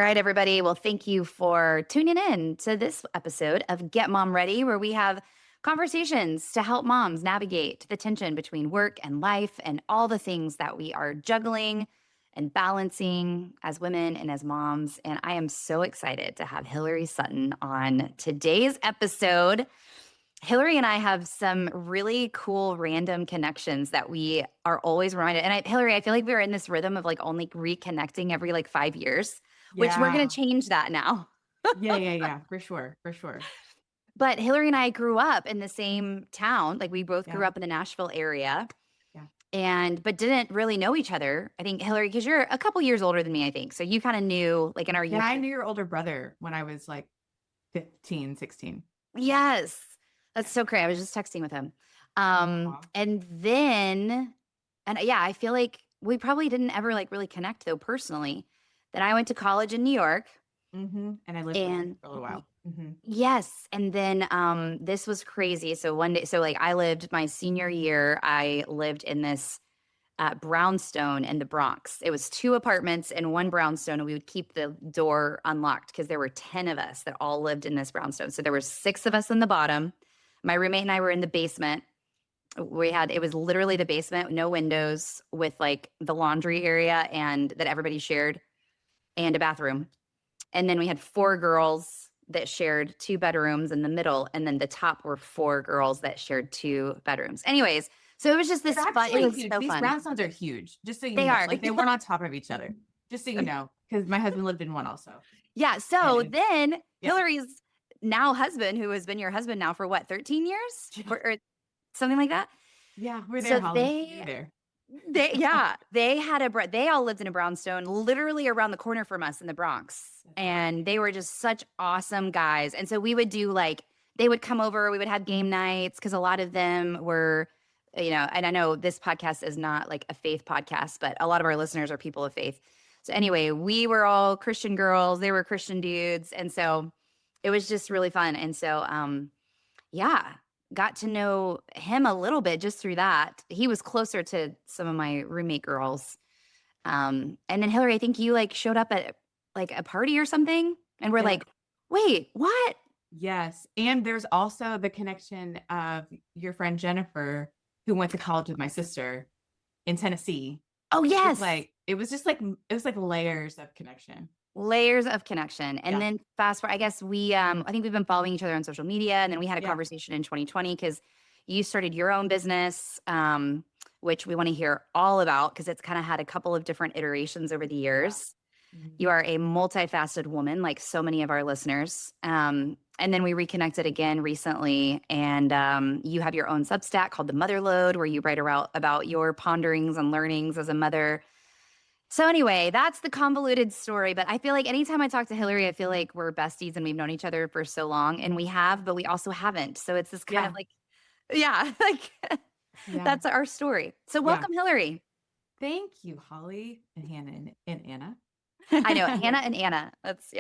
right, everybody. Well, thank you for tuning in to this episode of Get Mom Ready, where we have conversations to help moms navigate the tension between work and life and all the things that we are juggling and balancing as women and as moms. And I am so excited to have Hillary Sutton on today's episode. Hillary and I have some really cool random connections that we are always reminded. And Hillary, I feel like we're in this rhythm of like only reconnecting every like 5 years, which we're going Yeah. to change that now. Yeah. For sure. For sure. But Hillary and I grew up in the same town. Like we both grew Yeah. up in the Nashville area Yeah. but didn't really know each other. I think Hillary, because you're a couple years older than me, I think. So you kind of knew like in our Yeah. youth. I knew your older brother when I was like 15, 16. Yes. That's so great. I was just texting with him. Aw. And then, and yeah, I feel like we probably didn't ever like really connect though personally. Then I went to college in New York And I lived there and for a little while. yes. And then this was crazy. So one day, so like I lived my senior year, I lived in this brownstone in the Bronx. It was two apartments in one brownstone, and we would keep the door unlocked because there were 10 of us that all lived in this brownstone. So there were six of us in the bottom. My roommate and I were in the basement. It was literally the basement, no windows, with like the laundry area and that everybody shared and a bathroom. And then we had four girls that shared two bedrooms in the middle. And then the top were four girls that shared two bedrooms. Anyways, so it was just It's this fun. It actually was huge. so These fun. brownstones are huge. Just so you They know, are. like they weren't on top of each other. Just so you know, because my husband lived in one also. Yeah. So And then yeah. Hillary's now husband, who has been your husband now for what, 13 years or something like that? Yeah, we're there, So Holly. You're there. they had they all lived in a brownstone literally around the corner from us in the Bronx. And they were just such awesome guys. And so we would do like, they would come over, we would have game nights because a lot of them were, and I know this podcast is not like a faith podcast, but a lot of our listeners are people of faith. So anyway, we were all Christian girls, they were Christian dudes. And so it was just really fun. And so, yeah, got to know him a little bit just through that. He was closer to some of my roommate girls. And then Hillary, I think you like showed up at like a party or something, and we're Yeah. like, wait, what? Yes. And there's also the connection of your friend Jennifer, who went to college with my sister in Tennessee. Oh, yes. It was like layers of connection. Layers of connection. And Yeah. then fast forward, I guess I think we've been following each other on social media. And then we had a Yeah. conversation in 2020 because you started your own business, which we want to hear all about because it's kind of had a couple of different iterations over the years. You are a multifaceted woman, like so many of our listeners. And then we reconnected again recently, and you have your own Substack called The Mother Load, where you write about your ponderings and learnings as a mother. So anyway, that's the convoluted story. But I feel like anytime I talk to Hillary, I feel like we're besties and we've known each other for so long, and we have, but we also haven't. So it's this kind of like, yeah, like Yeah. that's our story. So welcome, Hillary. Thank you, Holly and Hannah and Anna. I know, Hannah and Anna. That's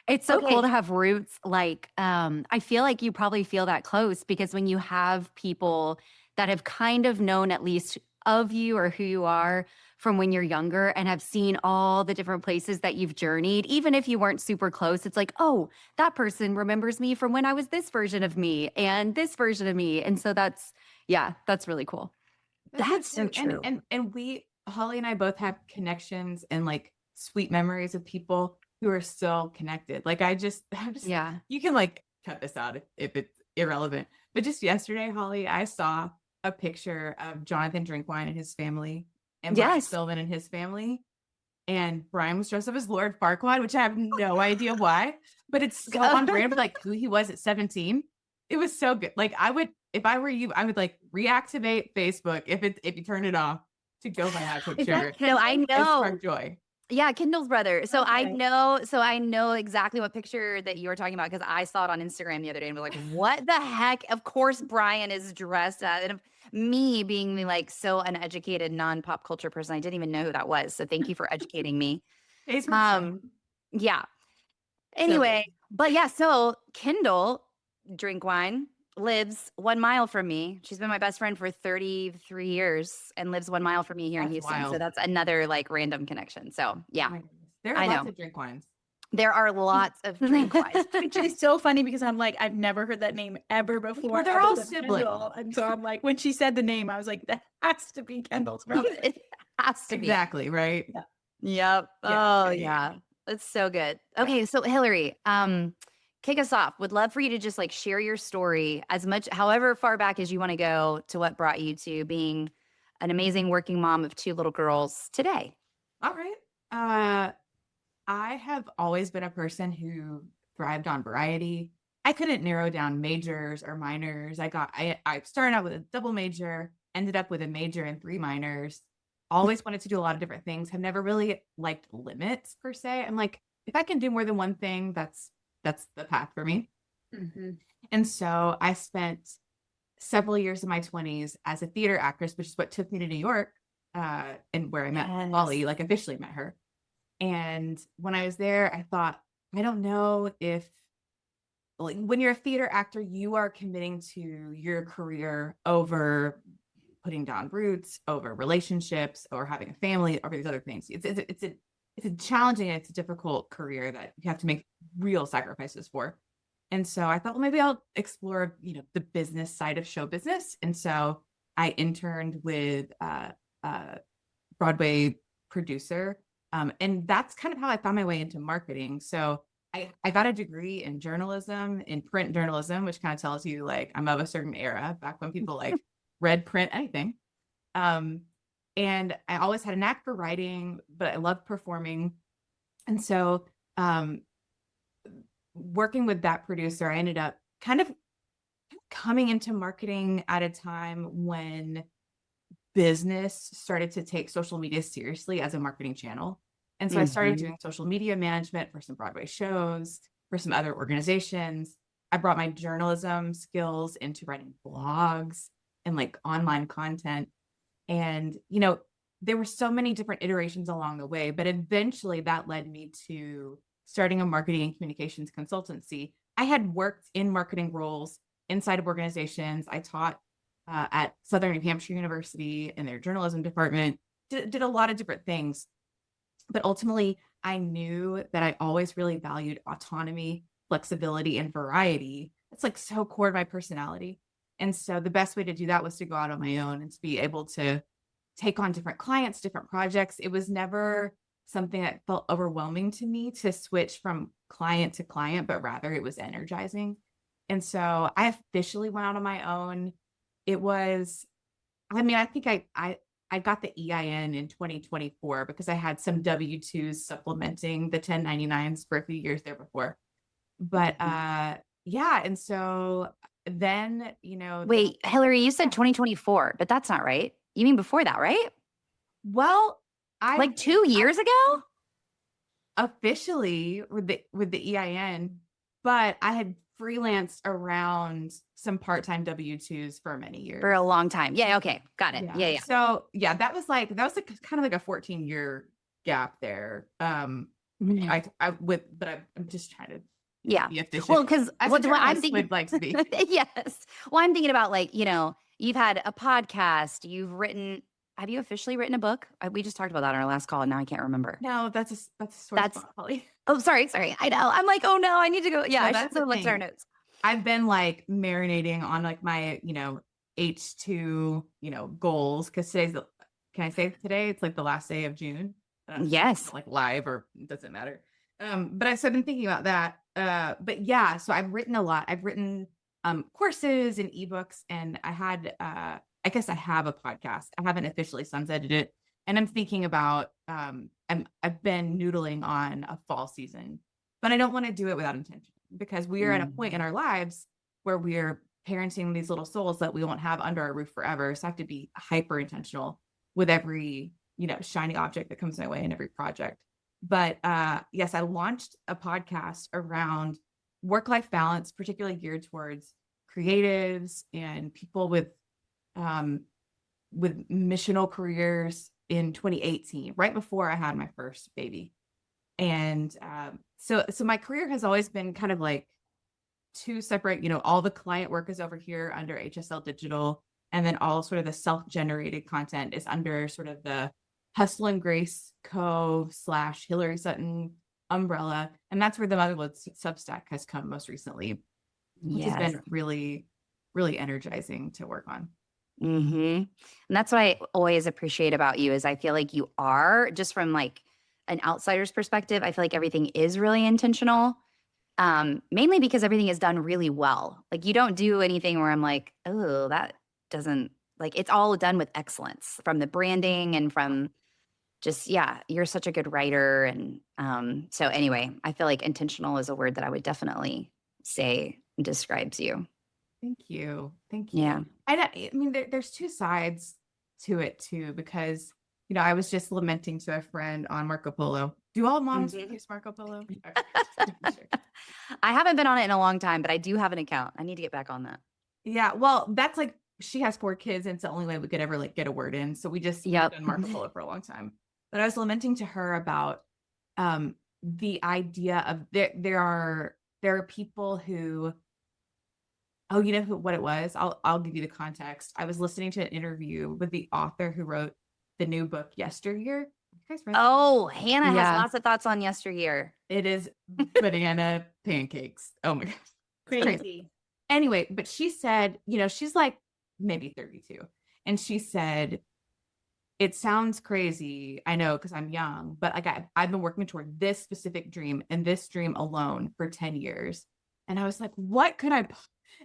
It's so Okay. cool to have roots. Like, I feel like you probably feel that close because when you have people that have kind of known at least of you or who you are from when you're younger and have seen all the different places that you've journeyed, even if you weren't super close, it's like, oh, that person remembers me from when I was this version of me and this version of me. And so that's really cool. That's so true. And we, Holly and I both have connections and like sweet memories of people who are still connected. Like I'm just, Yeah. you can like cut this out if it's irrelevant. But just yesterday, Holly, I saw a picture of Jonathan Drinkwine and his family and Brian Yes. Sylvan and his family. And Brian was dressed up as Lord Farquaad, which I have no idea why, but it's so on brand with like who he was at 17. It was so good. Like I would, if I were you, I would like reactivate Facebook if you turn it off to go find that picture. No, I And know. spark joy. Yeah, Kendall's brother. So I Okay. know exactly what picture that you were talking about because I saw it on Instagram the other day and was like, what the heck? Of course Brian is dressed as, and me being the like so uneducated non-pop culture person, I didn't even know who that was. So thank you for educating me. Facebook. Yeah. Anyway, but yeah, so Kendall Drinkwine lives 1 mile from me. She's been my best friend for 33 years and lives 1 mile from me here in That's Houston. So wild. that's another like random connection. So yeah. Oh my goodness. There are I lots know. of drink wines. There are lots of Drinkwise. Which is so funny because I'm like, I've never heard that name ever before. Well, they're all other than siblings. Kendall. And so I'm like, when she said the name, I was like, that has to be Kendall's brother. It has to be. Exactly, right? Yep. Yeah. Oh yeah. That's so good. Okay, so Hillary, kick us off. Would love for you to just like share your story as much, however far back as you want to go to what brought you to being an amazing working mom of 2 little girls today. All right. I have always been a person who thrived on variety. I couldn't narrow down majors or minors. I started out with a double major, ended up with a major and 3 minors. Always wanted to do a lot of different things. Have never really liked limits per se. I'm like, if I can do more than one thing, that's the path for me. And so I spent several years in my 20s as a theater actress, which is what took me to New York, and where I met Molly, like officially met her. And when I was there, I thought, I don't know if, like, when you're a theater actor, you are committing to your career over putting down roots, over relationships, or having a family, over these other things. It's a challenging and it's a difficult career that you have to make real sacrifices for. And so I thought, well, maybe I'll explore, the business side of show business. And so I interned with a Broadway producer. And that's kind of how I found my way into marketing. So I got a degree in journalism, in print journalism, which kind of tells you like I'm of a certain era, back when people like read print anything. And I always had a knack for writing, but I loved performing. And so working with that producer, I ended up kind of coming into marketing at a time when business started to take social media seriously as a marketing channel. And so I started doing social media management for some Broadway shows, for some other organizations. I brought my journalism skills into writing blogs and like online content. And, there were so many different iterations along the way, but eventually that led me to starting a marketing and communications consultancy. I had worked in marketing roles inside of organizations. I taught at Southern New Hampshire University in their journalism department, did a lot of different things. But ultimately, I knew that I always really valued autonomy, flexibility, and variety. It's like so core to my personality. And so the best way to do that was to go out on my own and to be able to take on different clients, different projects. It was never something that felt overwhelming to me to switch from client to client, but rather it was energizing. And so I officially went out on my own. It was, I think I got the EIN in 2024 because I had some W-2s supplementing the 1099s for a few years there before. But and so then, Wait, Hillary, you said 2024, but that's not right. You mean before that, right? Well, like 2 years ago? Officially with the EIN, but I had freelanced around some part-time W-2s for many years. For a long time. Yeah, okay. Got it. Yeah. So that was like kind of like a 14-year gap there. I'm just trying to be efficient. Well, because what I'm thinking would like to be. Yes. Well, I'm thinking about like, you've had a podcast, have you officially written a book? We just talked about that on our last call and now I can't remember. No, that's a sore spot, Holly. Oh, sorry. I know. I'm like, oh no, I need to go. Yeah, No, I should have looked at our notes. I've been like marinating on like my, H2, goals. Cause can I say today? It's like the last day of June. Yes. Like live or it doesn't matter. But I've been thinking about that. But yeah, so I've written a lot. I've written courses and ebooks, and I had I guess I have a podcast. I haven't officially sunsetted it. And I'm thinking about I've been noodling on a fall season, but I don't want to do it without intention because we are at a point in our lives where we're parenting these little souls that we won't have under our roof forever. So I have to be hyper intentional with every, shiny object that comes my way in every project. But yes, I launched a podcast around work-life balance, particularly geared towards creatives and people with missional careers in 2018, right before I had my first baby. And so my career has always been kind of like two separate, all the client work is over here under HSL Digital. And then all sort of the self-generated content is under sort of the Hustle and Grace Co. / Hillary Sutton umbrella. And that's where the Motherload Substack has come most recently, which has Yes. been really, really energizing to work on. And that's what I always appreciate about you is I feel like you are, just from like an outsider's perspective, I feel like everything is really intentional. Mainly because everything is done really well. Like you don't do anything where I'm like, oh, that doesn't, like, it's all done with excellence from the branding and from just, yeah, you're such a good writer. And so anyway, I feel like intentional is a word that I would definitely say describes you. Thank you. Thank you. Yeah. I mean, there's two sides to it too, because, you know, I was just lamenting to a friend on Marco Polo. Do all moms use Marco Polo? Sure. I haven't been on it in a long time, but I do have an account. I need to get back on that. Yeah, well, that's like she has 4 kids, and it's the only way we could ever like get a word in. So we just we've done Marco Polo for a long time. But I was lamenting to her about the idea of there are people who, oh, you know what it was? I'll give you the context. I was listening to an interview with the author who wrote the new book Yesteryear. You guys read that? Oh, Hannah Yeah. has lots of thoughts on Yesteryear. It is banana pancakes. Oh my gosh. Crazy. Anyway, but she said, you know, she's like maybe 32. And she said, it sounds crazy. I know, because I'm young, but like I've been working toward this specific dream and this dream alone for 10 years. And I was like, what could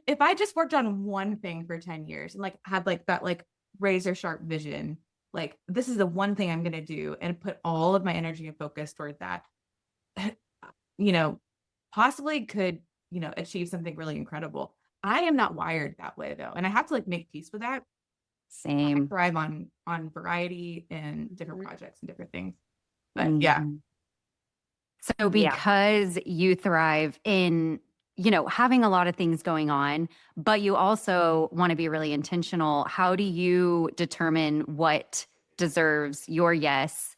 if I just worked on one thing for 10 years and like had like that like razor sharp vision, like this is the one thing I'm going to do and put all of my energy and focus toward that, you know, possibly could, you know, achieve something really incredible. I am not wired that way though. And I have to like make peace with that. I Same. thrive on variety and different projects and different things. But yeah. So because you thrive in, you know, having a lot of things going on, but you also want to be really intentional, how do you determine what deserves your yes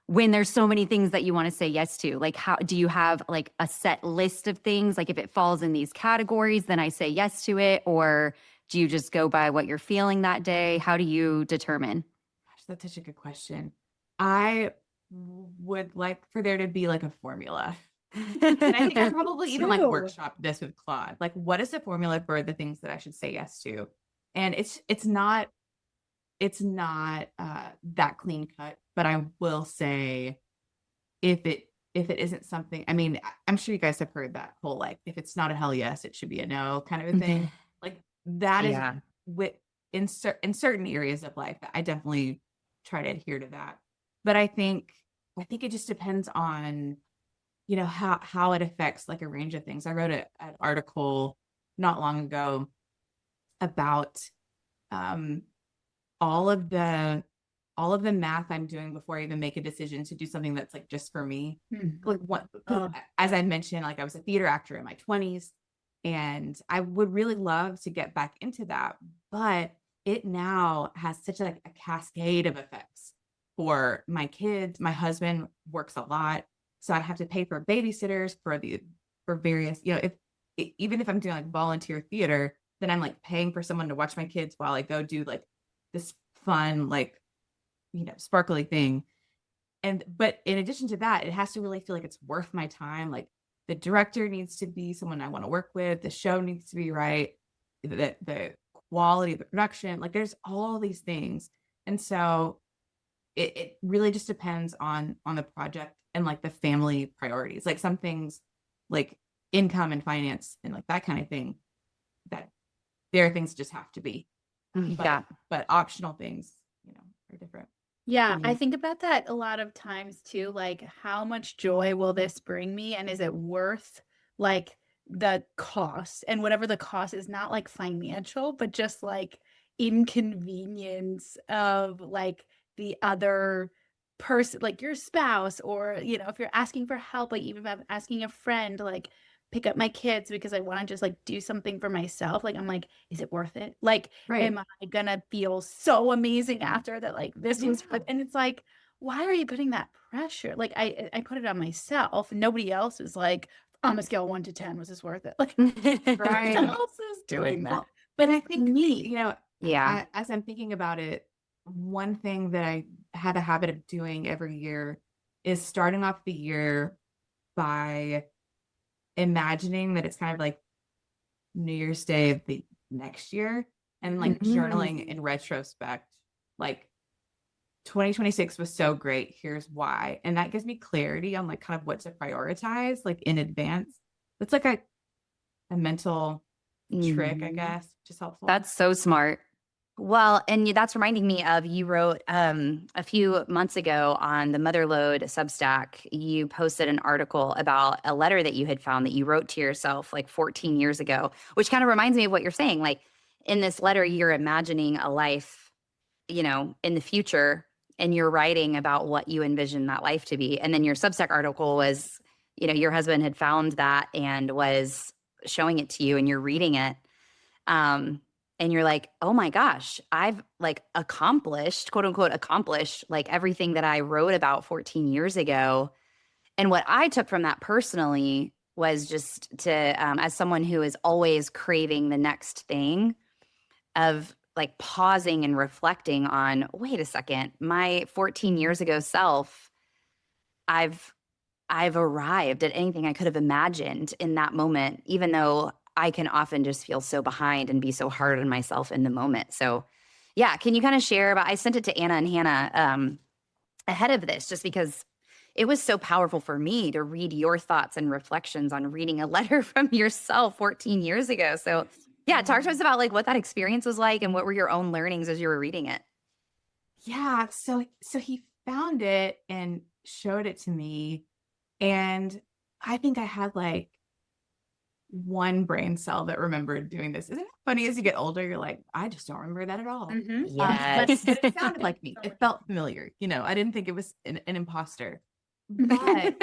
when there's so many things that you want to say yes to? Like, how do you have like a set list of things? Like if it falls in these categories, then I say yes to it, or do you just go by what you're feeling that day? How do you determine? Gosh, that's such a good question. I would like for there to be like a formula. And I think I probably even like True. workshop this with Claude. Like, what is the formula for the things that I should say yes to? And it's not that clean cut, but I will say if it isn't something, I mean, I'm sure you guys have heard that whole like if it's not a hell yes, it should be a no kind of a thing. Like that is with in certain areas of life, I definitely try to adhere to that. But I think it just depends on, you know, how it affects like a range of things. I wrote an article not long ago about all of the math I'm doing before I even make a decision to do something that's like just for me. Like what, as I mentioned, like I was a theater actor in my 20s, and I would really love to get back into that, but it now has such like a cascade of effects for my kids. My husband works a lot, so I have to pay for babysitters for various, you know, even if I'm doing like volunteer theater, then I'm like paying for someone to watch my kids while I go do like this fun, like, you know, sparkly thing. But in addition to that, it has to really feel like it's worth my time. Like the director needs to be someone I want to work with. The show needs to be right. The quality of the production, like there's all these things. And so it really just depends on the project and like the family priorities. Like some things like income and finance and like that kind of thing, that there are things that just have to be. But optional things, you know, are different. Yeah, I think about that a lot of times too. Like, how much joy will this bring me? And is it worth like the cost? And whatever the cost is, not like financial, but just like inconvenience of like the other person, like your spouse, or, you know, if you're asking for help, like even if I'm asking a friend, like, pick up my kids because I want to just like do something for myself. Like, I'm like, is it worth it? Like, am I gonna feel so amazing after that? Like this was, and it's like, why are you putting that pressure? Like I put it on myself. Nobody else is like, on a scale of 1 to 10, was this worth it? Like, Right. Who else is doing that? Well, but I think Me. you know, as I'm thinking about it, one thing that I had a habit of doing every year is starting off the year by imagining that it's kind of like New Year's Day of the next year and like journaling in retrospect, like 2026 was so great. Here's why. And that gives me clarity on like kind of what to prioritize like in advance. It's like a mental trick, I guess, just helpful. That's so smart. Well, and that's reminding me of you wrote a few months ago on the Motherload Substack. You posted an article about a letter that you had found that you wrote to yourself like 14 years ago, which kind of reminds me of what you're saying. Like in this letter, you're imagining a life, you know, in the future, and you're writing about what you envision that life to be. And then your Substack article was, you know, your husband had found that and was showing it to you, and you're reading it. And you're like, oh my gosh, I've like accomplished, quote unquote, accomplished like everything that I wrote about 14 years ago. And what I took from that personally was just to, as someone who is always craving the next thing, of like pausing and reflecting on, wait a second, my 14 years ago self, I've arrived at anything I could have imagined in that moment, even though I can often just feel so behind and be so hard on myself in the moment. So yeah, can you kind of share about, I sent it to Anna and Hannah ahead of this, just because it was so powerful for me to read your thoughts and reflections on reading a letter from yourself 14 years ago. So yeah, talk to us about like what that experience was like and what were your own learnings as you were reading it. Yeah. So he found it and showed it to me. And I think I had like one brain cell that remembered doing this. Isn't it funny as you get older, you're like, I just don't remember that at all. Yes. But it sounded like me. It felt familiar. You know, I didn't think it was an imposter. But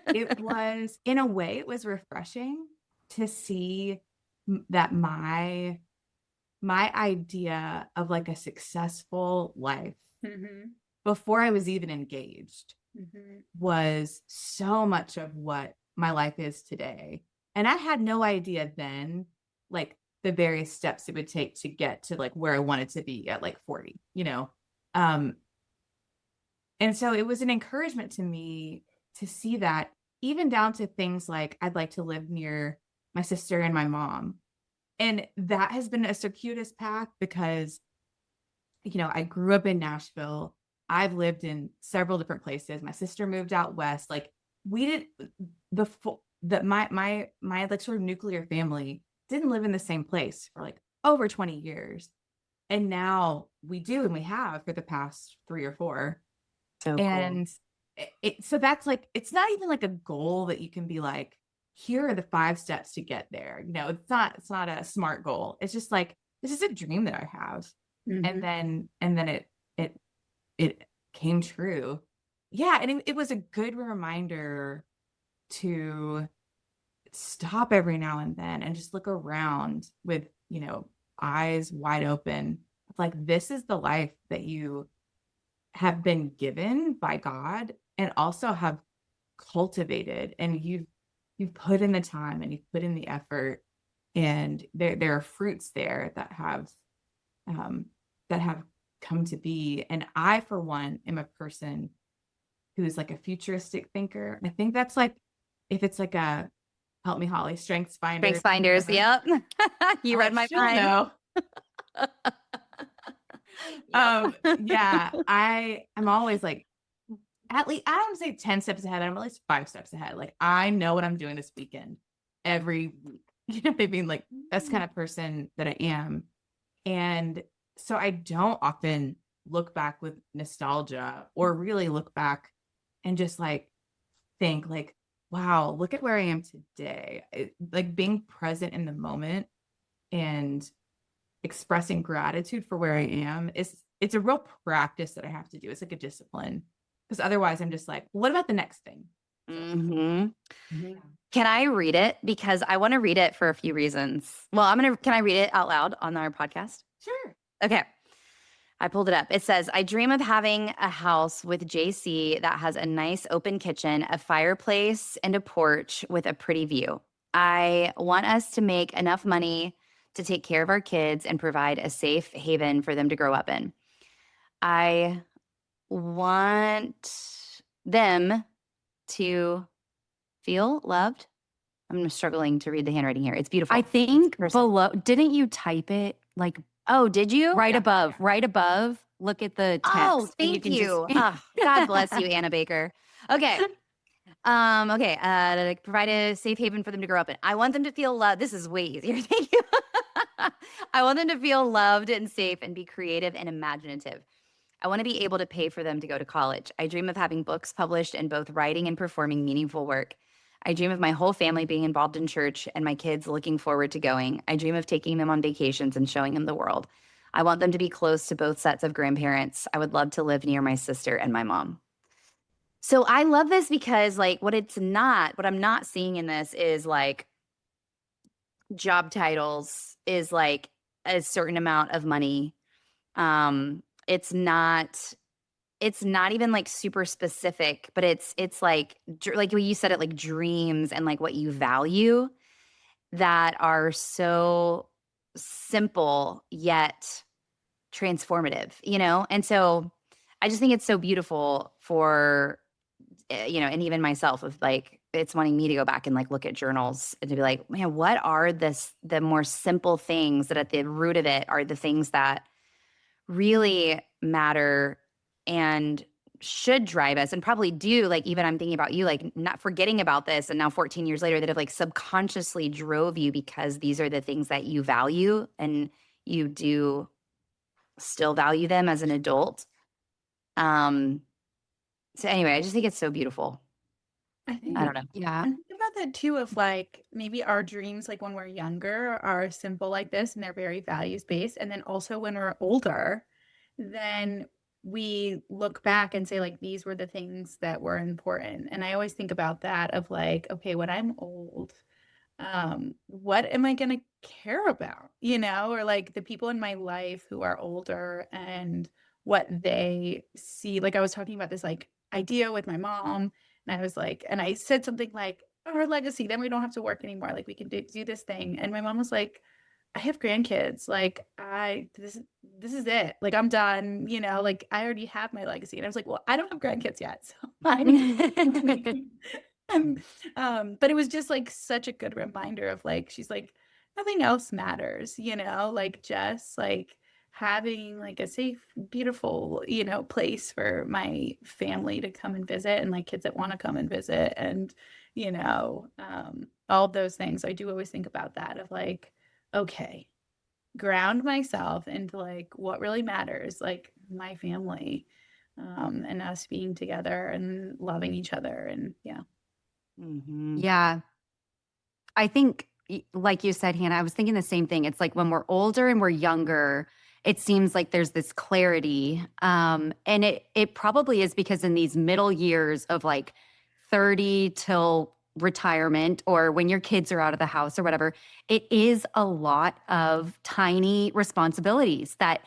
it was, in a way, it was refreshing to see that my idea of like a successful life before I was even engaged was so much of what my life is today. And I had no idea then, like the various steps it would take to get to like where I wanted to be at like 40, you know? And so it was an encouragement to me to see that, even down to things like I'd like to live near my sister and my mom. And that has been a circuitous path because, you know, I grew up in Nashville. I've lived in several different places. My sister moved out west. Like we did my like sort of nuclear family didn't live in the same place for like over 20 years. And now we do, and we have for the past 3 or 4. So and so that's like, it's not even like a goal that you can be like, here are the 5 steps to get there. You know, it's not a SMART goal. It's just like, this is a dream that I have. And then it came true. Yeah. And it was a good reminder to stop every now and then and just look around with, you know, eyes wide open. Like, this is the life that you have been given by God and also have cultivated, and you've put in the time and you've put in the effort, and there are fruits there that have come to be. And I, for one, am a person who's like a futuristic thinker. I think that's like, if it's like a, help me, Holly, Strengths Finders. Strengths Finders. Yep. You read my mind. Yeah, I'm always like, at least, I don't say 10 steps ahead. I'm at least 5 steps ahead. Like, I know what I'm doing this weekend every week. You know what I mean? Like, that's the kind of person that I am. And so I don't often look back with nostalgia, or really look back and just like think like, wow, look at where I am today. Like, being present in the moment and expressing gratitude for where I am it's a real practice that I have to do. It's like a discipline, because otherwise I'm just like, what about the next thing? Can I read it? Because I want to read it for a few reasons. Well, can I read it out loud on our podcast? Sure. Okay. I pulled it up. It says, I dream of having a house with JC that has a nice open kitchen, a fireplace, and a porch with a pretty view. I want us to make enough money to take care of our kids and provide a safe haven for them to grow up in. I want them to feel loved. I'm struggling to read the handwriting here. It's beautiful. I think Person. below, didn't you type it like Oh, did you? right above, right above? Look at the text. Oh, and thank can you. just- Oh, God bless you, Anna Baker. Okay. Okay. To provide a safe haven for them to grow up in. I want them to feel loved. This is way easier. Thank you. I want them to feel loved and safe and be creative and imaginative. I want to be able to pay for them to go to college. I dream of having books published and both writing and performing meaningful work. I dream of my whole family being involved in church and my kids looking forward to going. I dream of taking them on vacations and showing them the world. I want them to be close to both sets of grandparents. I would love to live near my sister and my mom. So I love this because like what I'm not seeing in this is like job titles, is like a certain amount of money. It's not even like super specific, but it's like like what you said, it like dreams and like what you value that are so simple yet transformative, you know? And so I just think it's so beautiful for, you know, and even myself of like, it's wanting me to go back and like look at journals and to be like, man, what are the more simple things that at the root of it are the things that really matter and should drive us and probably do. Like, even I'm thinking about you, like not forgetting about this. And now 14 years later that have like subconsciously drove you because these are the things that you value and you do still value them as an adult. So anyway, I just think it's so beautiful. I think I don't know. Yeah. And think about that too, of like maybe our dreams, like when we're younger, are simple like this and they're very values based. And then also when we're older, then we look back and say, like, these were the things that were important. And I always think about that of like, okay, when I'm old, what am I going to care about, you know, or like the people in my life who are older and what they see. Like I was talking about this like idea with my mom, and I was like, and I said something like, our legacy, then we don't have to work anymore. Like we can do this thing. And my mom was like, I have grandkids. Like this is it. Like I'm done, you know, like I already have my legacy. And I was like, well, I don't have grandkids yet. So but it was just like such a good reminder of like, she's like, nothing else matters, you know, like just like having like a safe, beautiful, you know, place for my family to come and visit and like kids that want to come and visit and, you know, all those things. I do always think about that of like, okay, ground myself into like what really matters, like my family, and us being together and loving each other. And yeah. Mhm. Yeah. I think, like you said, Hannah, I was thinking the same thing. It's like when we're older and we're younger, it seems like there's this clarity. And it probably is because in these middle years of like 30 till retirement or when your kids are out of the house or whatever, it is a lot of tiny responsibilities that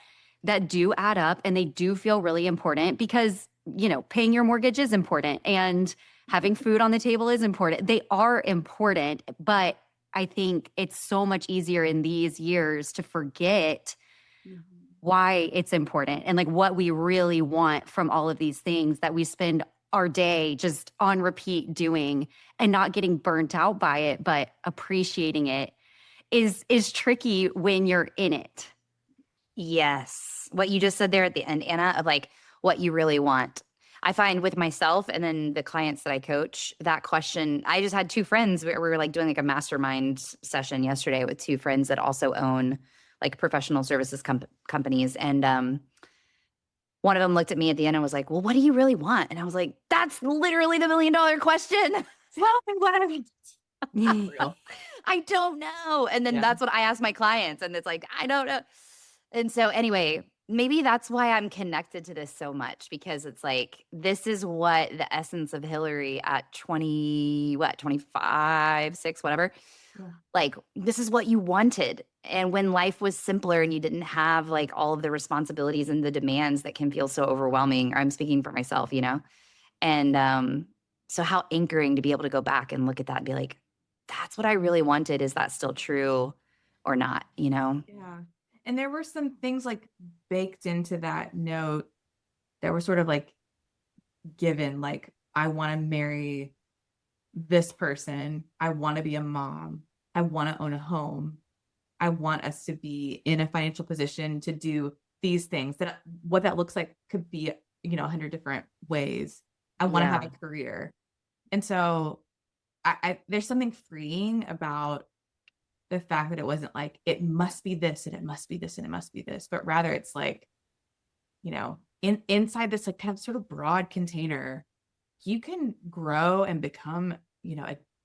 do add up and they do feel really important because, you know, paying your mortgage is important and having food on the table is important. They are important, but I think it's so much easier in these years to forget why it's important and like what we really want from all of these things that we spend our day just on repeat doing and not getting burnt out by it, but appreciating it is tricky when you're in it. Yes. What you just said there at the end, Anna, of like what you really want. I find with myself and then the clients that I coach, that question, I just had two friends where we were like doing like a mastermind session yesterday with two friends that also own like professional services companies. And one of them looked at me at the end and was like, well, what do you really want? And I was like, that's literally the $1 million question. Well, what I don't know. And then Yeah. that's what I ask my clients. And it's like, I don't know. And so anyway, maybe that's why I'm connected to this so much, because it's like, this is what the essence of Hillary at 25, 6, whatever. Yeah. Like, this is what you wanted. And when life was simpler and you didn't have like all of the responsibilities and the demands that can feel so overwhelming, I'm speaking for myself, you know? And so how anchoring to be able to go back and look at that and be like, that's what I really wanted. Is that still true or not? You know? Yeah. And there were some things like baked into that note that were sort of like given, like, I want to marry this person. I want to be a mom. I want to own a home. I want us to be in a financial position to do these things. That what that looks like could be, 100 different ways. I want to have Yeah. a career. And so I there's something freeing about the fact that it wasn't like it must be this and it must be this and it must be this, but rather it's like, inside this like kind of sort of broad container, you can grow and become,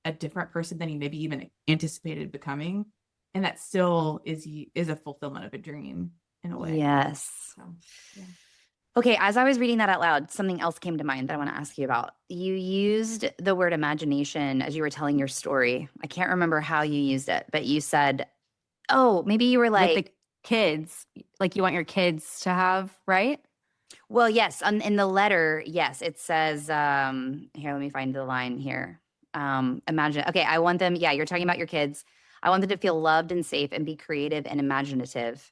a different person than you maybe even anticipated becoming. And that still is a fulfillment of a dream in a way. Yes. So, yeah. Okay, as I was reading that out loud, something else came to mind that I want to ask you about. You used the word imagination as you were telling your story. I can't remember how you used it, but you said, oh, maybe you were With the like, kids, like you want your kids to have, right? well, yes, in the letter, yes, it says, here, let me find the line here. Imagine, okay, I want them, yeah, you're talking about your kids. I want them to feel loved and safe and be creative and imaginative.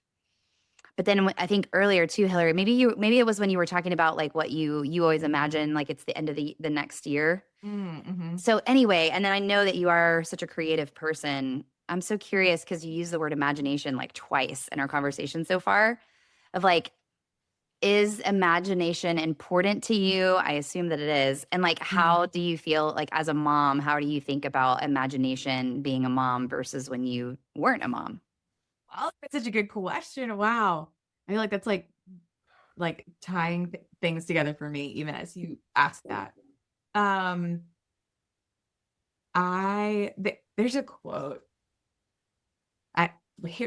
But then I think earlier too, Hillary, maybe it was when you were talking about like what you always imagine, like it's the end of the next year. Mm-hmm. So anyway, and then I know that you are such a creative person. I'm so curious because you use the word imagination like twice in our conversation so far of like, is imagination important to you? I assume that it is. And like, how do you feel like as a mom, how do you think about imagination being a mom versus when you weren't a mom? Well, that's such a good question. Wow. I feel like that's like tying things together for me, even as you ask that. There's a quote.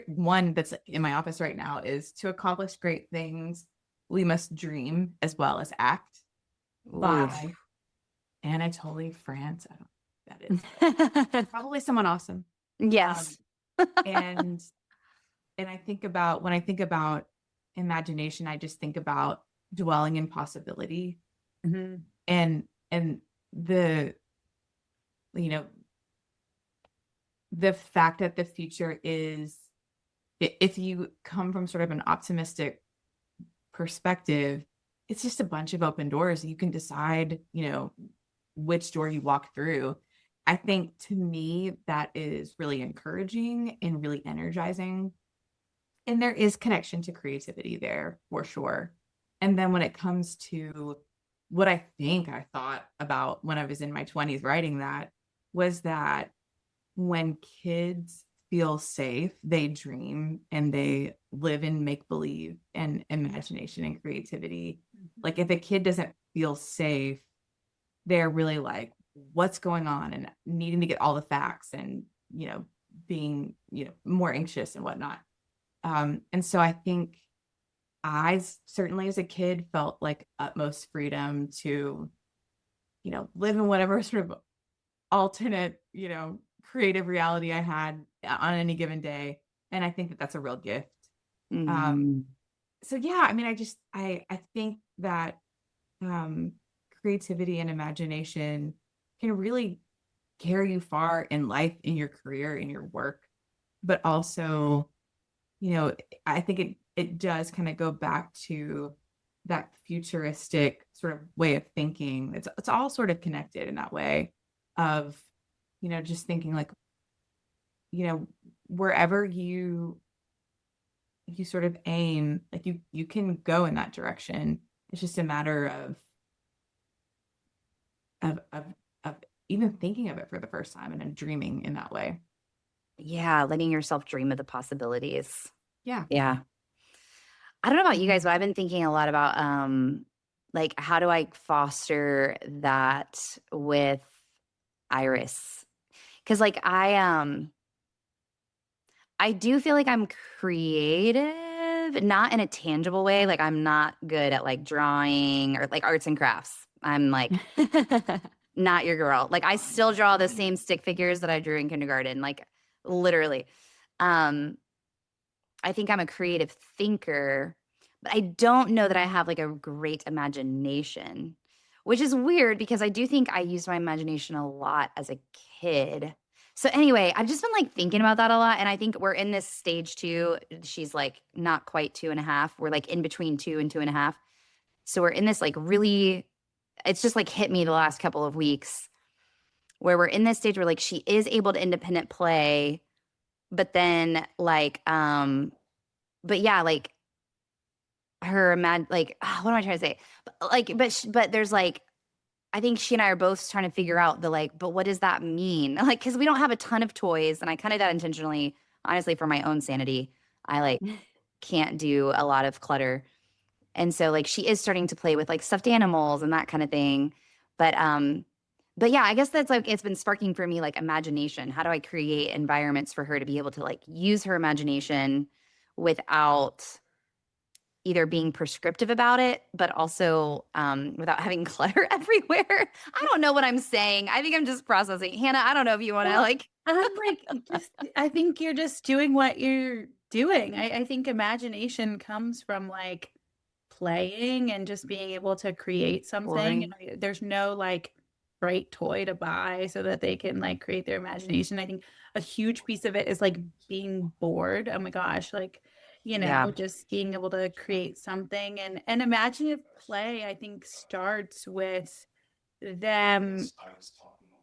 One that's in my office right now is, to accomplish great things, we must dream as well as act, by Anatole France. I don't know who that is. Probably someone awesome. Yes. And when I think about imagination, I just think about dwelling in possibility, and the the fact that the future is, if you come from sort of an optimistic perspective, it's just a bunch of open doors. You can decide, which door you walk through. I think to me that is really encouraging and really energizing. And there is connection to creativity there for sure. And then when it comes to what I think I thought about when I was in my 20s writing that, was that when kids feel safe, they dream and they live in make believe and imagination and creativity. Like if a kid doesn't feel safe, they're really like, what's going on, and needing to get all the facts and, being, more anxious and whatnot. And so I think I certainly as a kid felt like utmost freedom to, live in whatever sort of alternate, creative reality I had on any given day. And I think that that's a real gift. So yeah, I mean, I think that creativity and imagination can really carry you far in life, in your career, in your work, but also, I think it does kind of go back to that futuristic sort of way of thinking. It's all sort of connected in that way of, just thinking like, wherever you sort of aim, like you can go in that direction. It's just a matter of even thinking of it for the first time and then dreaming in that way. Yeah, letting yourself dream of the possibilities. Yeah. Yeah. I don't know about you guys, but I've been thinking a lot about like how do I foster that with Iris? Because like I do feel like I'm creative, not in a tangible way. Like I'm not good at like drawing or like arts and crafts. I'm like not your girl. Like I still draw the same stick figures that I drew in kindergarten, like literally. I think I'm a creative thinker, but I don't know that I have like a great imagination, which is weird because I do think I used my imagination a lot as a kid. So anyway, I've just been like thinking about that a lot. And I think we're in this stage too. She's like not quite 2.5. We're like in between 2 and 2.5. So we're in this like really, it's just like hit me the last couple of weeks where we're in this stage where like she is able to independent play, but then like but yeah, like her like what am I trying to say? But there's like I think she and I are both trying to figure out the like, but what does that mean? Like, because we don't have a ton of toys, and I kind of did that intentionally, honestly, for my own sanity. I like can't do a lot of clutter. And so like she is starting to play with like stuffed animals and that kind of thing. But yeah, I guess that's like it's been sparking for me like imagination. How do I create environments for her to be able to like use her imagination without either being prescriptive about it, but also without having clutter everywhere. I don't know what I'm saying. I think I'm just processing. Hannah, I don't know if you want to like. I'm like, I think you're just doing what you're doing. I think imagination comes from like playing and just being able to create something. You know, there's no like great toy to buy so that they can like create their imagination. I think a huge piece of it is like being bored. Oh my gosh, like you know, just being able to create something and imaginative play, I think starts with them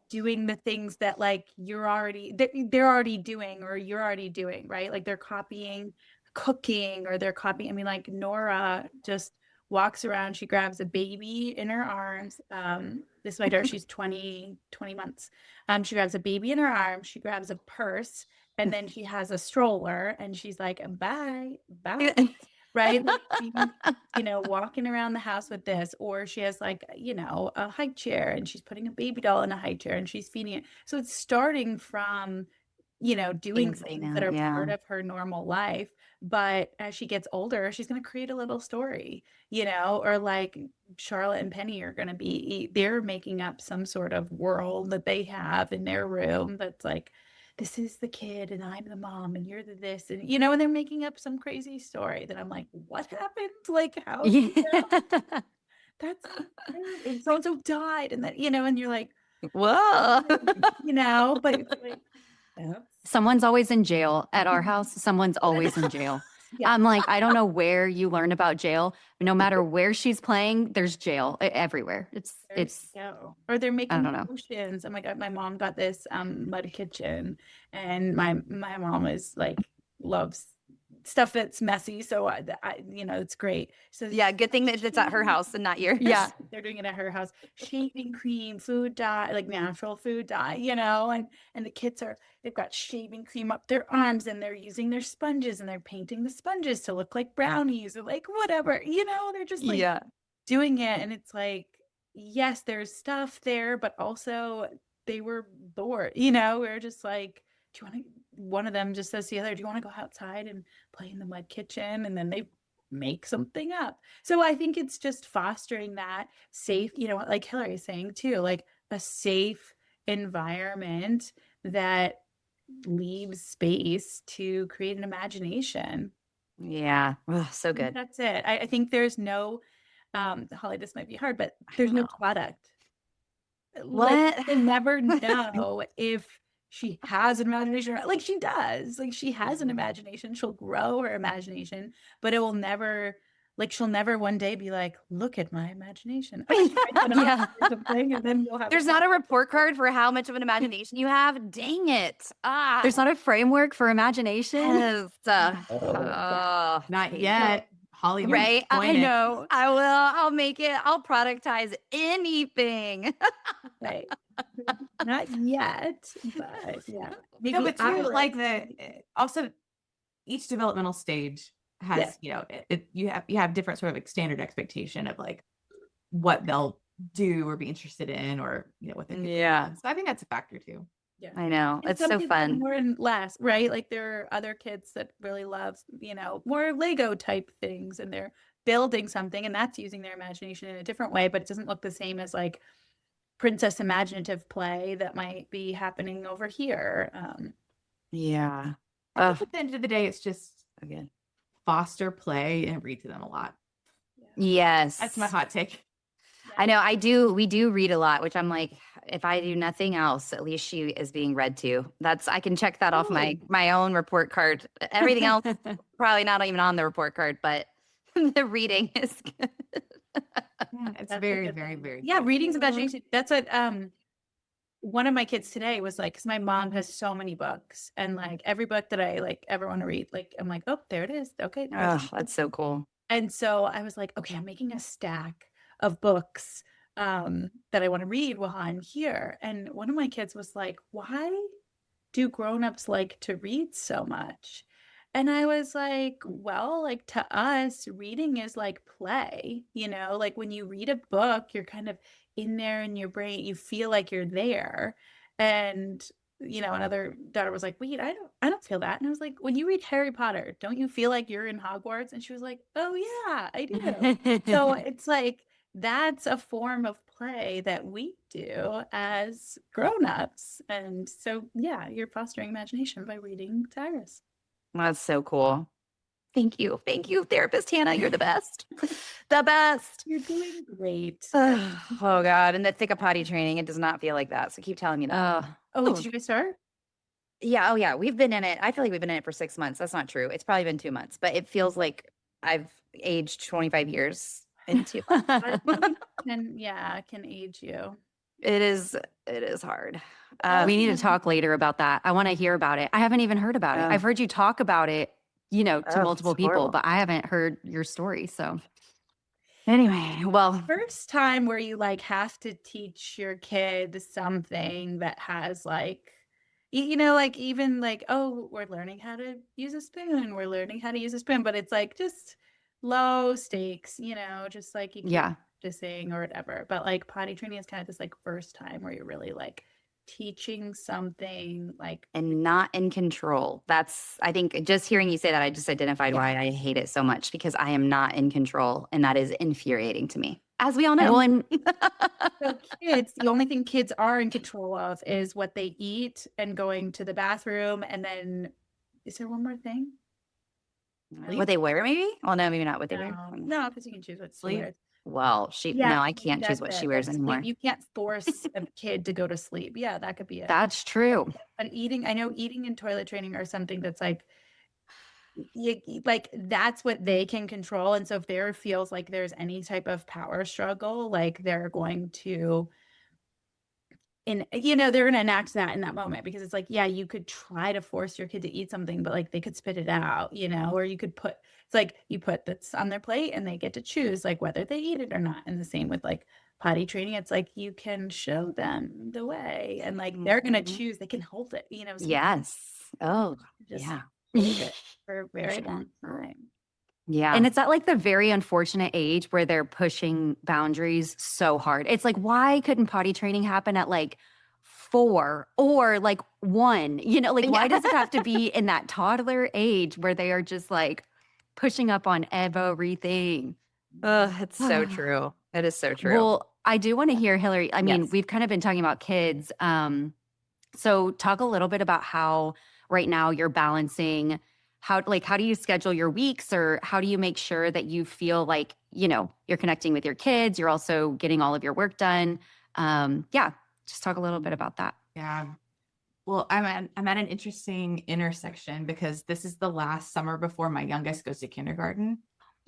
doing the things that like they're already doing or you're already doing, right? Like they're copying cooking or they're copying. I mean, like Nora just walks around, she grabs a baby in her arms. This is my daughter, she's 20 months. She grabs a baby in her arms, she grabs a purse, and then she has a stroller and she's like, bye, right? Like, you know, walking around the house with this, or she has like, you know, a high chair and she's putting a baby doll in a high chair and she's feeding it. So it's starting from, you know, doing things that are part of her normal life. But as she gets older, she's going to create a little story, you know, or like Charlotte and Penny are going to they're making up some sort of world that they have in their room that's like, this is the kid and I'm the mom and you're the this and you know, and they're making up some crazy story that I'm like, what happened? Like how that's and so died and that, you know, and you're like, whoa, you know, but like, someone's always in jail at our house. Someone's always in jail. I'm like, I don't know where you learn about jail. No matter where she's playing, there's jail everywhere. Or they're making potions. Oh my God, my mom got this mud kitchen, and my mom is like loves stuff that's messy. So I you know, it's great. So yeah, good thing that it's at her house and not yours. Yeah, they're doing it at her house. Shaving cream, food dye, like natural food dye, you know, and the kids they've got shaving cream up their arms and they're using their sponges and they're painting the sponges to look like brownies or like whatever, you know, they're just like doing it. And it's like, yes, there's stuff there, but also they were bored, you know, we're just like, one of them just says to the other, do you want to go outside and play in the mud kitchen? And then they make something up. So I think it's just fostering that safe, you know, like Hillary is saying too, like a safe environment that leaves space to create an imagination. Yeah. Oh, so good. That's it. I think there's no, Holly, this might be hard, but there's no product. What? Like, you never know if she has an imagination, like she does, like she has an imagination, she'll grow her imagination, but it will never, like she'll never one day be like, look at my imagination. And then you'll have there's not a report card for how much of an imagination you have. Dang it. There's not a framework for imagination. Not yet. Holly, right? I know. I will. I'll make it. I'll productize anything. Right. Not yet, but yeah. Maybe no, but too, like also each developmental stage has, you know, you have different sort of like standard expectation of like what they'll do or be interested in, or you know what they do. So I think that's a factor too. Yeah, I know. It's so fun. More and less, right? Like there are other kids that really love, you know, more Lego type things, and they're building something, and that's using their imagination in a different way, but it doesn't look the same as like princess imaginative play that might be happening over here. Yeah. At the end of the day, it's just again foster play and read to them a lot. Yes, that's my hot take. I know. We do read a lot, which I'm like, if I do nothing else, at least she is being read to. I can check that off my own report card. Everything else probably not even on the report card, but the reading is good. Yeah, it's very, very, very. Yeah, reading's imagination. That's what one of my kids today was like, because my mom has so many books, and like every book that I like ever want to read, like I'm like, oh, there it is. Okay. Oh, that's so cool. And so I was like, okay, I'm making a stack of books that I want to read while I'm here. And one of my kids was like, why do grown-ups like to read so much? And I was like, well, like to us, reading is like play, you know, like when you read a book, you're kind of in there in your brain, you feel like you're there. And another daughter was like, wait, I don't feel that. And I was like, when you read Harry Potter, don't you feel like you're in Hogwarts? And she was like, oh yeah, I do. So it's like that's a form of play that we do as grown-ups. And so yeah, you're fostering imagination by reading to Iris. That's so cool. Thank you. Thank you, therapist Hannah. You're the best. The best. You're doing great. Oh God. And the thick of potty training, it does not feel like that. So keep telling me that. Oh, did you guys start? Yeah. Oh yeah. We've been in it. I feel like we've been in it for 6 months. That's not true. It's probably been 2 months, but it feels like I've aged 25 years in 2 months. And yeah, it can age you. It is hard. We need to talk later about that. I want to hear about it. I haven't even heard about it. I've heard you talk about it, to multiple people, horrible. but I haven't heard your story. So Anyway, well, First time where you like have to teach your kid something that has like, like even like, oh, we're learning how to use a spoon. We're learning how to use a spoon, but it's like just low stakes, just like you keep yeah, practicing or whatever. But like potty training is kind of this like first time where you're really like teaching something like and not in control. I think just hearing you say that, I just identified why I hate it so much, because I am not in control. And that is infuriating to me, as we all know. well, and So kids, the only thing kids are in control of is what they eat and going to the bathroom. And then, is there one more thing? What they wear, maybe? Well, no, maybe not what they wear. No, because you can choose what Sleep. sleep. Well, no, I can't choose what she wears anymore. You can't force a kid to go to sleep. Yeah, that could be it. that's true. But I know eating and toilet training are something that's like, like that's what they can control. And so if there feels like there's any type of power struggle, like they're going to they're going to enact that in that moment, because it's like, yeah, you could try to force your kid to eat something, but like they could spit it out, or you could it's like you put that's on their plate and they get to choose like whether they eat it or not. And the same with like potty training. It's like you can show them the way and like they're going to choose, they can hold it, so Yes. Oh, just yeah. hold it for a very long time. Yeah. And it's at like the very unfortunate age where they're pushing boundaries so hard. It's like, why couldn't potty training happen at like 4 or like 1? Like why does it have to be in that toddler age where they are just like pushing up on everything? It's so true. It is so true. Well, I do want to hear, Hillary. I mean, Yes. we've kind of been talking about kids. So talk a little bit about how right now you're balancing how do you schedule your weeks, or how do you make sure that you feel like, you're connecting with your kids, you're also getting all of your work done. Just talk a little bit about that. Yeah. Well, I'm at an interesting intersection because this is the last summer before my youngest goes to kindergarten.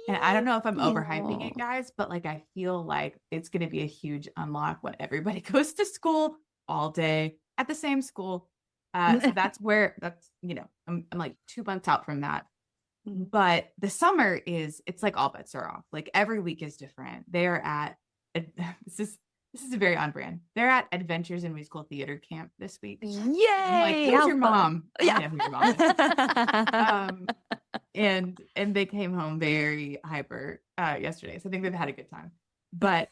And I don't know if I'm overhyping it, guys, but like I feel like it's going to be a huge unlock when everybody goes to school all day at the same school. So that's I'm like 2 months out from that. But the summer it's like all bets are off. Like every week is different. They are at this is very on brand. They're at Adventures in Musical Theater camp this week. Yay! I'm like, who's your mom? Yeah. I know who your mom is. And they came home very hyper yesterday. So I think they've had a good time. But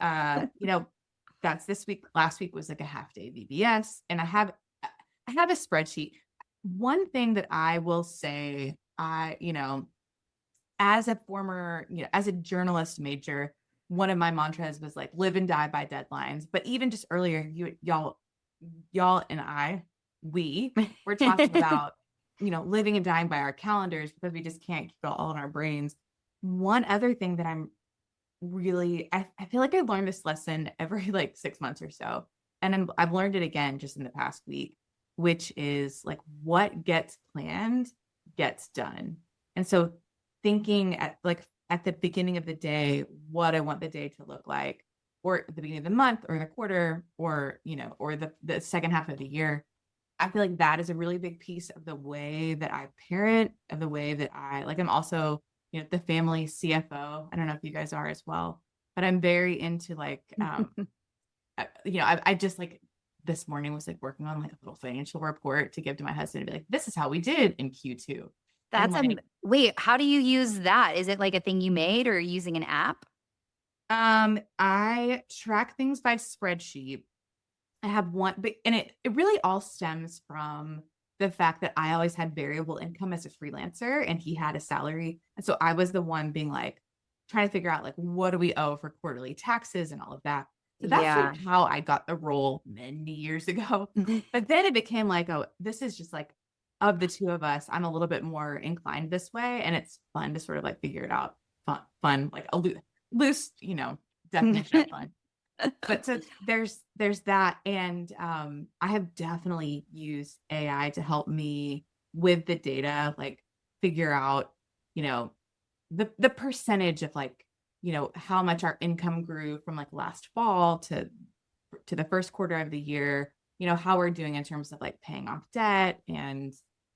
that's this week. Last week was like a half day VBS. And I have a spreadsheet. One thing that I will say, as a former, as a journalist major, one of my mantras was like live and die by deadlines. But even just earlier, y'all and we were talking about, living and dying by our calendars because we just can't keep it all in our brains. One other thing that I'm really, I feel like I learned this lesson every like 6 months or so. And I've learned it again just in the past week, which is like what gets planned gets done. And so thinking at the beginning of the day, what I want the day to look like, or at the beginning of the month or the quarter or, or the second half of the year. I feel like that is a really big piece of the way that I parent, of the way that I'm also, the family CFO. I don't know if you guys are as well, but I'm very into I just this morning was working on a little financial report to give to my husband and be like, this is how we did in Q2. That's wait, how do you use that? Is it like a thing you made or using an app? I track things by spreadsheet. I have one, and it really all stems from the fact that I always had variable income as a freelancer and he had a salary. And so I was the one being trying to figure out what do we owe for quarterly taxes and all of that. So that's how I got the role many years ago. But then it became oh, this is just of the two of us, I'm a little bit more inclined this way. And it's fun to sort of figure it out. Fun, a loose, definition of fun. But so there's that. And I have definitely used AI to help me with the data, figure out, the percentage of how much our income grew from last fall to the first quarter of the year, how we're doing in terms of paying off debt and,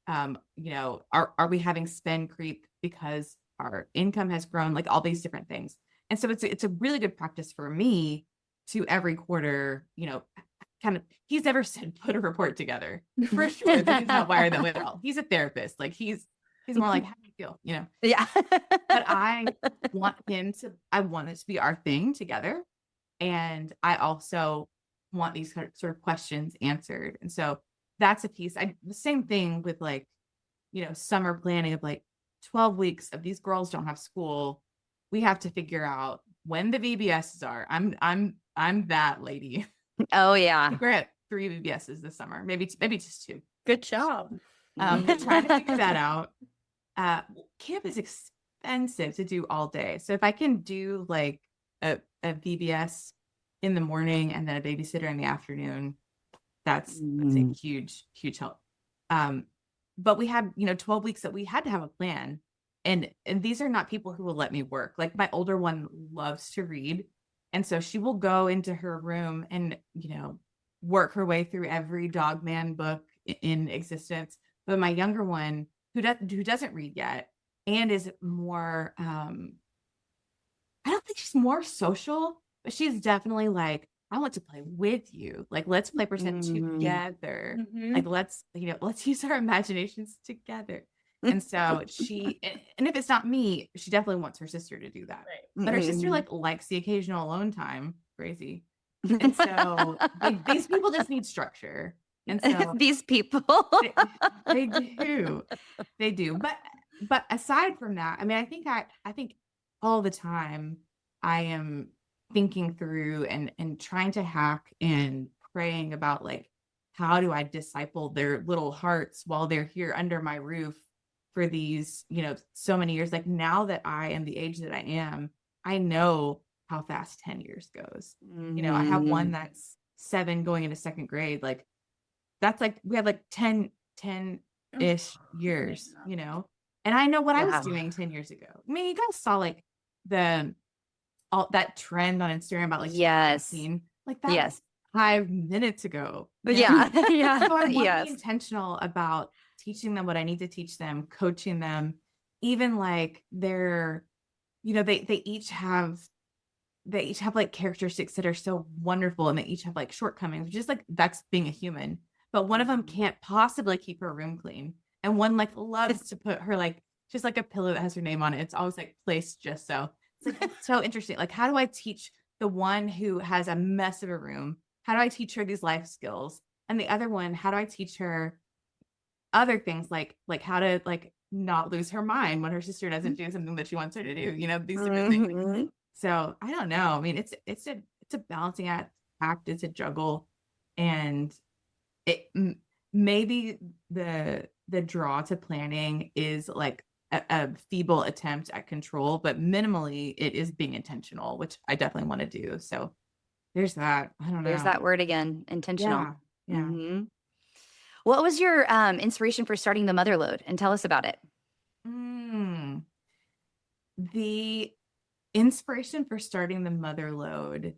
are we having spend creep because our income has grown, all these different things. And so it's a really good practice for me to every quarter, kind of, he's never said put a report together for sure. He's not wired that way at all. He's a therapist. He's more how do you feel, Yeah. But I want it to be our thing together. And I also want these sort of questions answered. And so that's a piece. The same thing with summer planning of 12 weeks of these girls don't have school. We have to figure out when the VBSs are. I'm that lady. Oh yeah. We're at 3 VBSs this summer, maybe just 2. Good job. Trying to figure that out. Camp is expensive to do all day. So if I can do a VBS in the morning and then a babysitter in the afternoon, that's a huge help. But we had 12 weeks that we had to have a plan. And these are not people who will let me work. My older one loves to read. And so she will go into her room and, work her way through every Dog Man book in existence. But my younger one, who doesn't read yet and is more, I don't think she's more social, but she's definitely I want to play with you. Let's play pretend together. Let's use our imaginations together. And so and if it's not me, she definitely wants her sister to do that. Right. But her sister likes the occasional alone time. Crazy. And so these people just need structure. And so these people, they do. But aside from that, I think all the time I am thinking through and trying to hack and praying about how do I disciple their little hearts while they're here under my roof for these, so many years. Now that I am the age that I am, I know how fast 10 years goes. I have one that's 7 going into second grade. That's we have 10-ish years, and I know what I was doing 10 years ago. You guys saw all that trend on Instagram about yes, that 5 minutes ago. Yeah. Yeah. So I want to be intentional about teaching them what I need to teach them, coaching them, even they're, they each have characteristics that are so wonderful and they each have shortcomings, which is that's being a human. But one of them can't possibly keep her room clean. And one loves to put her just a pillow that has her name on it. It's always placed just so. It's so interesting. How do I teach the one who has a mess of a room? How do I teach her these life skills? And the other one, how do I teach her other things like how to not lose her mind when her sister doesn't do something that she wants her to do? These different things. So I don't know. It's a balancing act. It's a juggle, and it maybe the draw to planning is a feeble attempt at control, but minimally it is being intentional, which I definitely want to do. So there's that. I don't know. There's that word again, intentional. Yeah. Mm-hmm. What was your inspiration for starting the Motherload? And tell us about it. The inspiration for starting the Motherload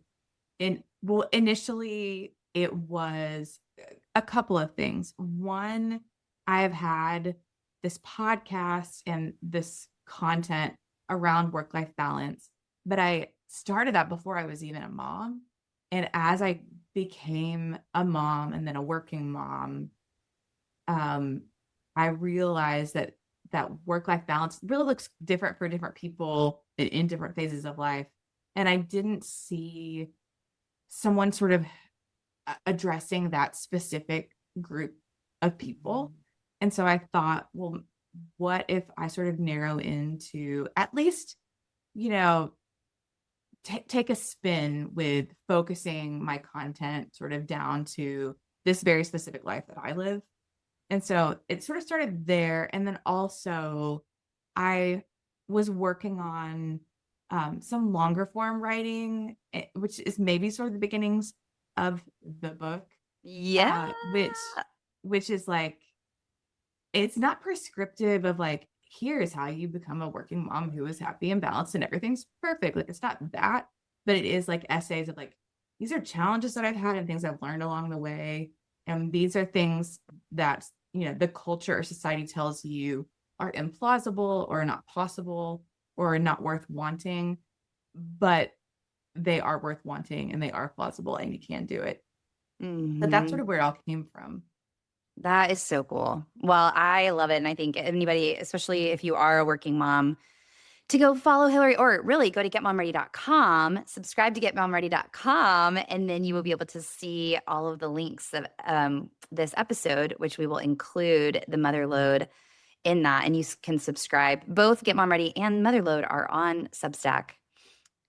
Initially it was a couple of things. One, I have had this podcast and this content around work-life balance, but I started that before I was even a mom. And as I became a mom and then a working mom, I realized that work-life balance really looks different for different people in different phases of life. And I didn't see someone sort of addressing that specific group of people. And so I thought, well, what if I sort of narrow into at least, take a spin with focusing my content sort of down to this very specific life that I live. And so it sort of started there. And then also I was working on some longer form writing, which is maybe sort of the beginnings of the book. Yeah. Which is like, it's not prescriptive of like, here's how you become a working mom who is happy and balanced and everything's perfect. Like, it's not that, but it is like essays of like, these are challenges that I've had and things I've learned along the way. And these are things that, the culture or society tells you are implausible or not possible or not worth wanting, but they are worth wanting and they are plausible and you can do it. But that's sort of where it all came from. That is so cool. Well, I love it. And I think anybody, especially if you are a working mom, to go follow Hillary, or really go to getmomready.com, subscribe to getmomready.com, and then you will be able to see all of the links of this episode, which we will include the Motherload in that. And you can subscribe. Both Get Mom Ready and Motherload are on Substack.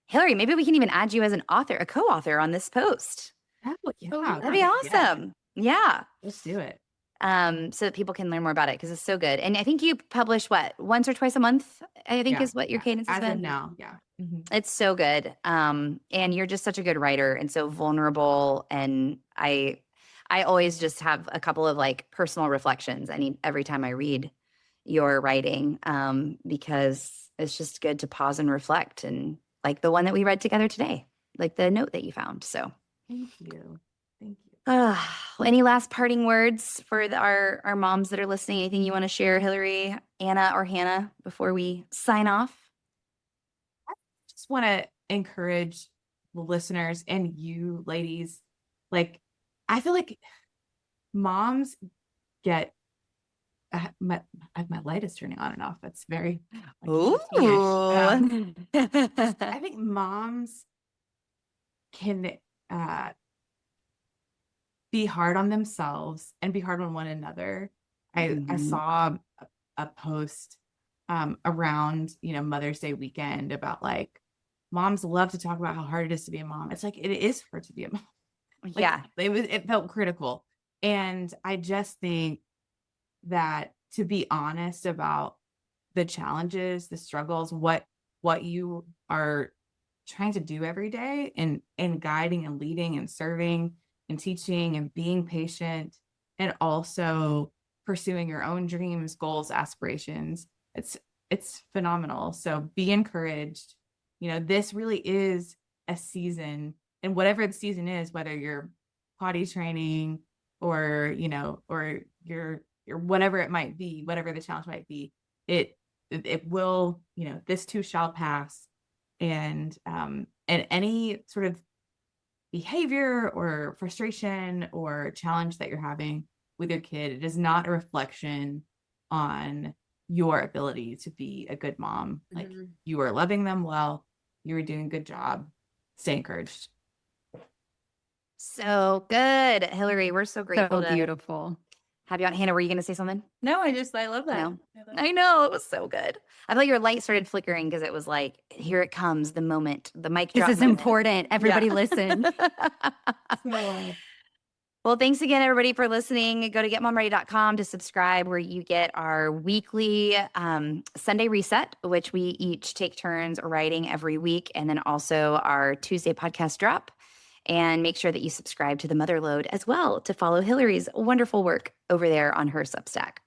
Hillary, maybe we can even add you as an author, a co-author on this post. Oh, yeah. That'd be awesome. Yeah. Let's do it. So that people can learn more about it because it's so good. And I think you publish once or twice a month, I think is what your cadence has as been. of now. Yeah. Mm-hmm. It's so good. And you're just such a good writer and so vulnerable. And I always just have a couple of like personal reflections every time I read your writing, because it's just good to pause and reflect, and like the one that we read together today, like the note that you found. So thank you. Any last parting words for our moms that are listening? Anything you want to share, Hillary, Anna, or Hannah, before we sign off? I just want to encourage the listeners and you ladies. Like, I feel like moms get my light is turning on and off. That's very I think moms can be hard on themselves and be hard on one another. I saw a post around Mother's Day weekend about like moms love to talk about how hard it is to be a mom. It's like it is hard to be a mom. Like, it felt critical. And I just think that to be honest about the challenges, the struggles, what you are trying to do every day and guiding and leading and serving and teaching and being patient and also pursuing your own dreams, goals, aspirations. It's phenomenal. So be encouraged. This really is a season, and whatever the season is, whether you're potty training or, or you're whatever it might be, whatever the challenge might be, it will, this too shall pass. And any sort of behavior or frustration or challenge that you're having with your kid, it is not a reflection on your ability to be a good mom. Like, you are loving them well, you are doing a good job. Stay encouraged. So good, Hillary. We're so grateful. So beautiful. Have you on. Hannah, were you going to say something? No, I love that. No. I know, it was so good. I felt your light started flickering because it was like, here it comes, the moment, the mic drop. This is moment. important. Everybody listen. Well, thanks again, everybody, for listening. Go to getmomready.com to subscribe, where you get our weekly Sunday reset, which we each take turns writing every week, and then also our Tuesday podcast drop. And make sure that you subscribe to the Motherload as well to follow Hillary's wonderful work over there on her Substack.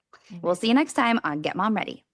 We'll see you next time on Get Mom Ready.